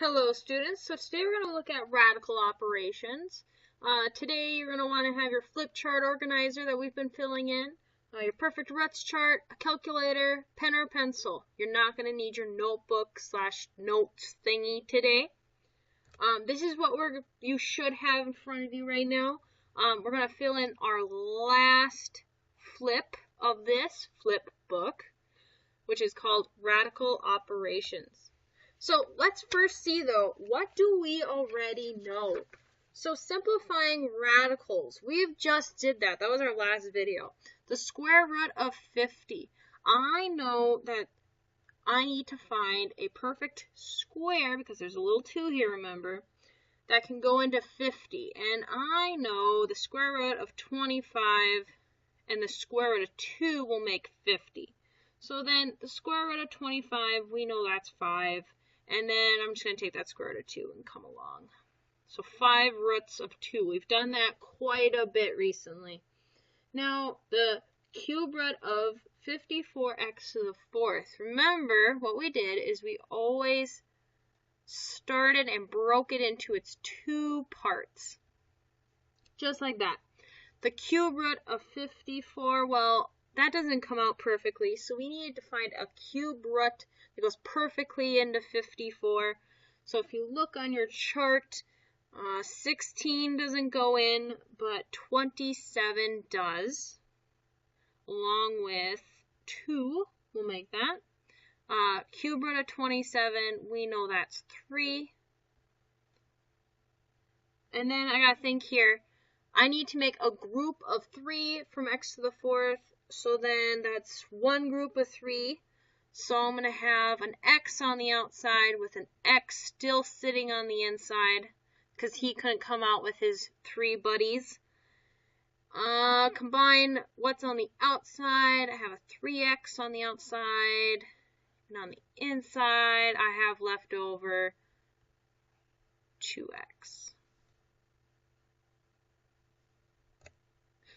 Hello students, so today we're going to look at radical operations. Today you're going to want to have your flip chart organizer that we've been filling in, your perfect roots chart, a calculator, pen or pencil. You're not going to need your notebook / notes thingy today. This is what you should have in front of you right now. We're going to fill in our last flip of this flip book, which is called Radical Operations. So let's first see though, what do we already know? So simplifying radicals, we've just did that. That was our last video. The square root of 50. I know that I need to find a perfect square, because there's a little 2 here, remember, that can go into 50. And I know the square root of 25 and the square root of 2 will make 50. So then the square root of 25, we know that's 5. And then I'm just going to take that square root of 2 and come along. So 5 roots of 2. We've done that quite a bit recently. Now, the cube root of 54x to the 4th. Remember, what we did is we always started and broke it into its 2 parts. Just like that. The cube root of 54, well, that doesn't come out perfectly, so we needed to find a cube root that goes perfectly into 54. So if you look on your chart, 16 doesn't go in, but 27 does, along with 2, we'll make that. Cube root of 27, we know that's 3. And then I gotta think here, I need to make a group of 3 from x to the 4th, so then that's one group of 3. So I'm going to have an x on the outside with an x still sitting on the inside, because he couldn't come out with his 3 buddies. Combine what's on the outside. I have a 3x on the outside, and on the inside I have left over 2x.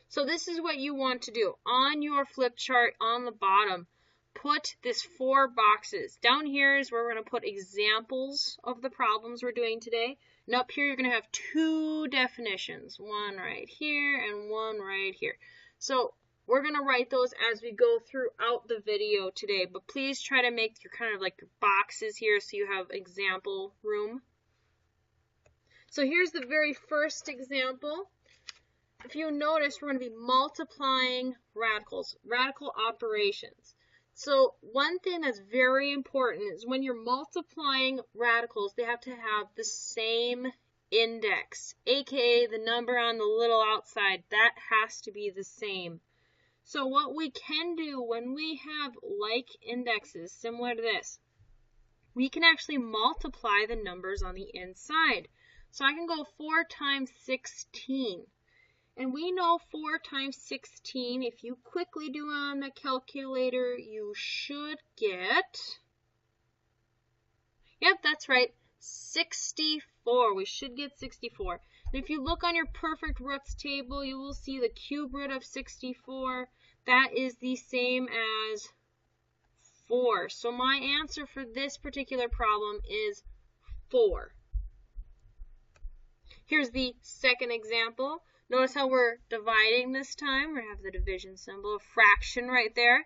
So this is what you want to do. On your flip chart on the bottom, put this 4 boxes. Down here is where we're going to put examples of the problems we're doing today. And up here you're going to have 2 definitions. One right here and one right here. So we're going to write those as we go throughout the video today. But please try to make your kind of like your boxes here so you have example room. So here's the very first example. If you notice, we're going to be multiplying radicals, radical operations. So one thing that's very important is when you're multiplying radicals, they have to have the same index, aka the number on the little outside. That has to be the same. So what we can do when we have like indexes similar to this, we can actually multiply the numbers on the inside. So I can go 4 times 16. And we know 4 times 16, if you quickly do on the calculator, you should get, yep, that's right, 64. We should get 64. And if you look on your perfect roots table, you will see the cube root of 64. That is the same as 4. So my answer for this particular problem is 4. Here's the second example. Notice how we're dividing this time. We have the division symbol, a fraction right there.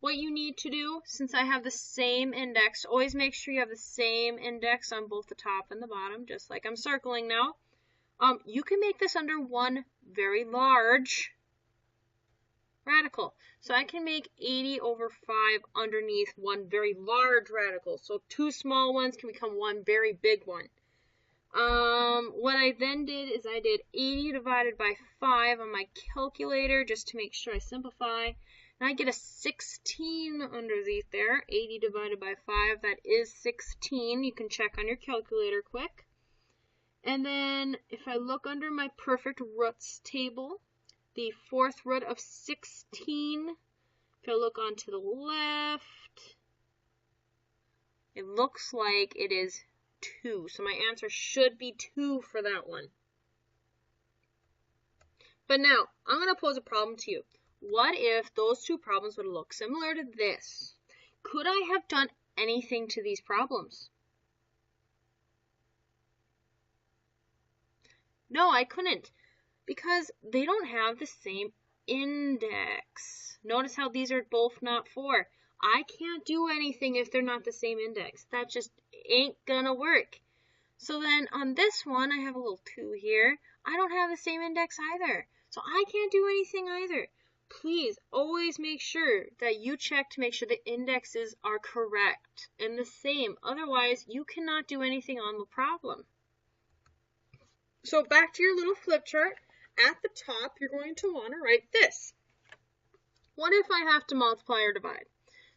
What you need to do, since I have the same index, always make sure you have the same index on both the top and the bottom, just like I'm circling now. You can make this under one very large radical. So I can make 80 over 5 underneath one very large radical. So 2 small ones can become one very big one. What I then did is I did 80 divided by 5 on my calculator just to make sure I simplify. And I get a 16 underneath there. 80 divided by 5, that is 16. You can check on your calculator quick. And then if I look under my perfect roots table, the 4th root of 16, if I look onto the left, it looks like it is 2. So my answer should be 2 for that one. But now, I'm going to pose a problem to you. What if those 2 problems would look similar to this? Could I have done anything to these problems? No, I couldn't, because they don't have the same index. Notice how these are both not 4. I can't do anything if they're not the same index. That just ain't gonna work. So then on this one, I have a little 2 here. I don't have the same index either. So I can't do anything either. Please always make sure that you check to make sure the indexes are correct and the same. Otherwise, you cannot do anything on the problem. So back to your little flip chart. At the top, you're going to want to write this. What if I have to multiply or divide?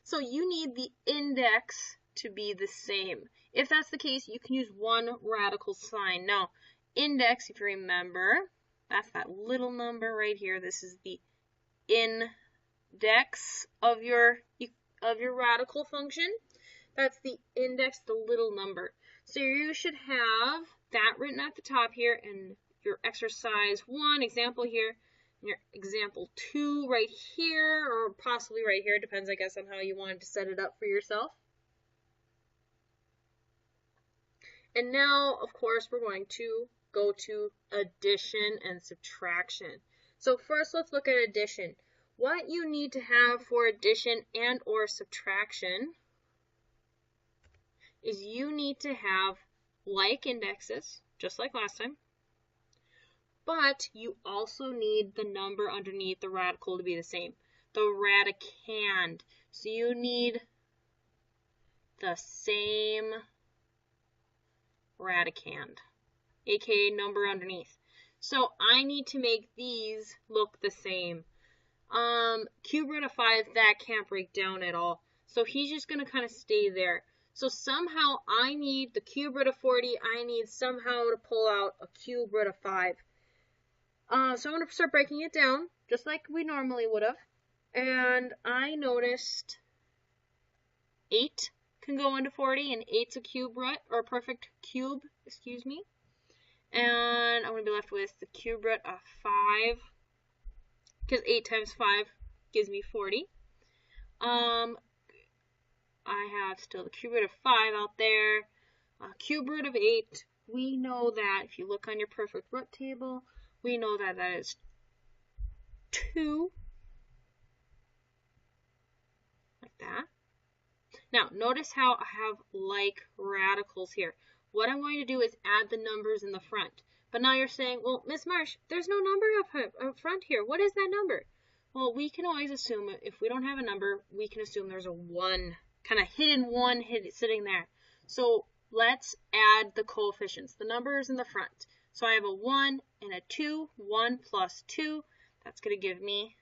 So you need the index to be the same. If that's the case, you can use one radical sign. Now, index, if you remember, that's that little number right here. This is the index of your radical function. That's the index, the little number. So you should have that written at the top here, and your exercise 1 example here, and your example 2 right here, or possibly right here. Depends, I guess, on how you wanted to set it up for yourself. And now, of course, we're going to go to addition and subtraction. So first, let's look at addition. What you need to have for addition and or subtraction is you need to have like indexes, just like last time, but you also need the number underneath the radical to be the same, the radicand. So you need the same radicand, aka number underneath. So I need to make these look the same. Cube root of 5, that can't break down at all. So he's just going to kind of stay there. So somehow I need the cube root of 40. I need somehow to pull out a cube root of 5. So I'm going to start breaking it down, just like we normally would have. And I noticed 8 can go into 40, and 8's a cube root, or a perfect cube, excuse me. And I'm going to be left with the cube root of 5, because 8 times 5 gives me 40. I have still the cube root of 5 out there. Cube root of 8, we know that if you look on your perfect root table, we know that that is 2. Like that. Now, notice how I have like radicals here. What I'm going to do is add the numbers in the front. But now you're saying, well, Miss Marsh, there's no number up front here. What is that number? Well, we can always assume, if we don't have a number, we can assume there's a 1, kind of hidden 1 sitting there. So let's add the coefficients, the numbers in the front. So I have a 1 and a 2. 1 plus 2, that's going to give me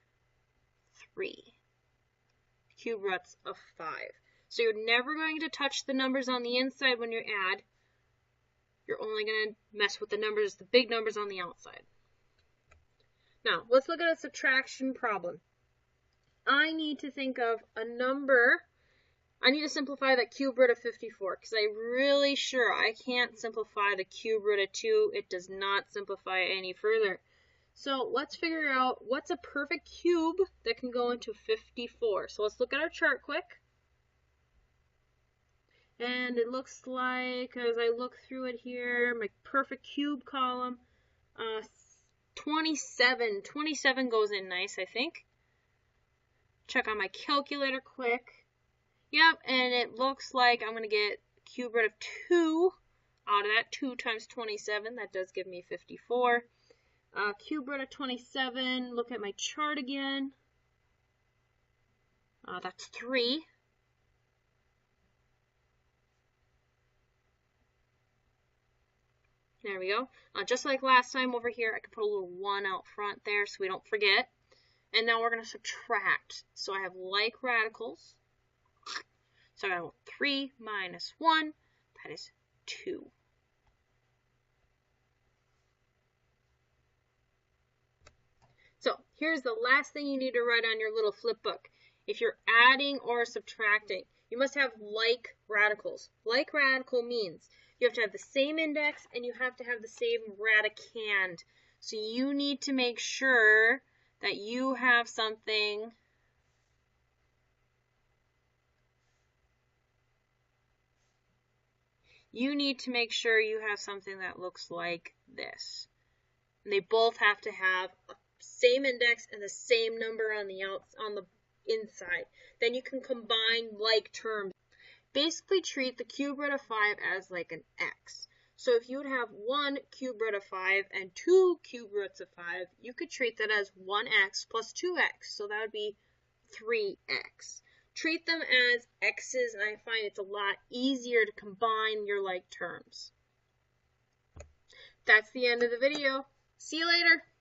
3 cube roots of 5. So you're never going to touch the numbers on the inside when you add. You're only going to mess with the numbers, the big numbers on the outside. Now, let's look at a subtraction problem. I need to think of a number. I need to simplify that cube root of 54, because I'm really sure I can't simplify the cube root of 2. It does not simplify any further. So let's figure out what's a perfect cube that can go into 54. So let's look at our chart quick. And it looks like, as I look through it here, my perfect cube column, 27. 27 goes in nice, I think. Check on my calculator quick. Yep, and it looks like I'm going to get cube root of 2 out of that. 2 times 27, that does give me 54. Cube root of 27, look at my chart again. That's 3. There we go. Just like last time over here, I can put a little 1 out front there so we don't forget. And now we're going to subtract. So I have like radicals. So I got 3 minus 1, that is 2. So here's the last thing you need to write on your little flip book. If you're adding or subtracting, you must have like radicals. Like radical means you have to have the same index and you have to have the same radicand. So you need to make sure that you have something that looks like this. And they both have to have the same index and the same number on the inside. Then you can combine like terms. Basically treat the cube root of 5 as like an x. So if you would have 1 cube root of 5 and 2 cube roots of 5, you could treat that as 1x plus 2x. So that would be 3x. Treat them as x's, and I find it's a lot easier to combine your like terms. That's the end of the video. See you later.